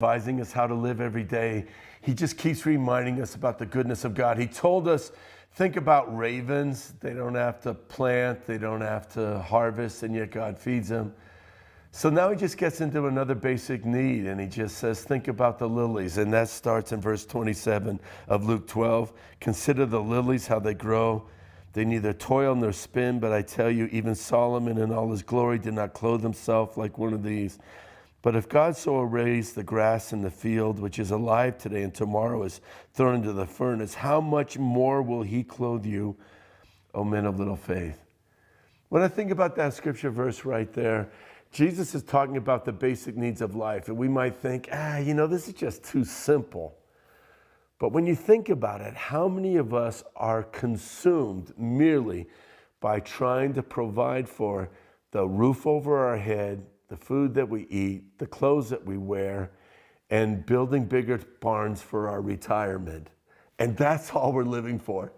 advising us how to live every day. He just keeps reminding us about the goodness of God. He told us, think about ravens. They don't have to plant, they don't have to harvest, and yet God feeds them. So now he just gets into another basic need, and he just says, think about the lilies. And that starts in verse 27 of Luke 12. Consider the lilies, how they grow. They neither toil nor spin, but I tell you, even Solomon in all his glory did not clothe himself like one of these. But if God so arrays the grass in the field, which is alive today and tomorrow is thrown into the furnace, how much more will he clothe you, O men of little faith? When I think about that scripture verse right there, Jesus is talking about the basic needs of life. And we might think, this is just too simple. But when you think about it, how many of us are consumed merely by trying to provide for the roof over our head, the food that we eat, the clothes that we wear, and building bigger barns for our retirement? And that's all we're living for.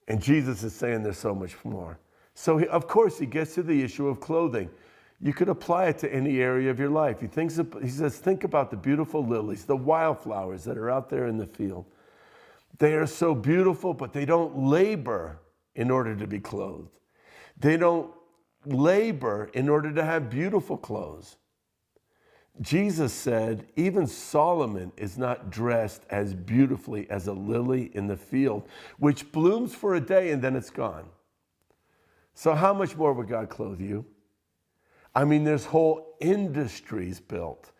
And Jesus is saying there's so much more. So of course he gets to the issue of clothing. You could apply it to any area of your life. He says, think about the beautiful lilies, the wildflowers that are out there in the field. They are so beautiful, but they don't labor in order to be clothed. They don't labor in order to have beautiful clothes. Jesus said, even Solomon is not dressed as beautifully as a lily in the field, which blooms for a day and then it's gone. So how much more would God clothe you? I mean, there's whole industries built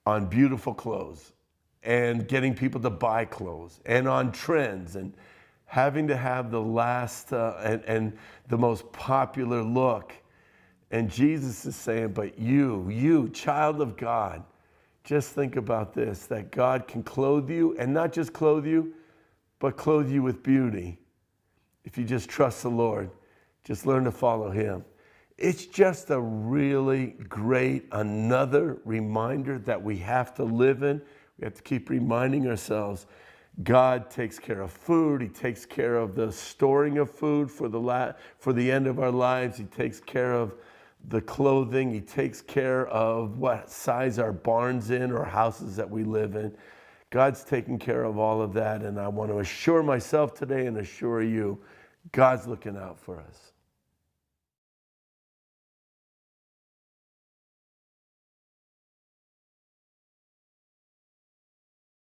on beautiful clothes and getting people to buy clothes and on trends and having to have the last and the most popular look. And Jesus is saying, but you, child of God, just think about this, that God can clothe you, and not just clothe you, but clothe you with beauty. If you just trust the Lord, just learn to follow him. It's just a really great, another reminder that we have to live in. We have to keep reminding ourselves, God takes care of food. He takes care of the storing of food for the end of our lives. He takes care of the clothing. He takes care of what size our barns in or houses that we live in. God's taking care of all of that, and I want to assure myself today and assure you, God's looking out for us.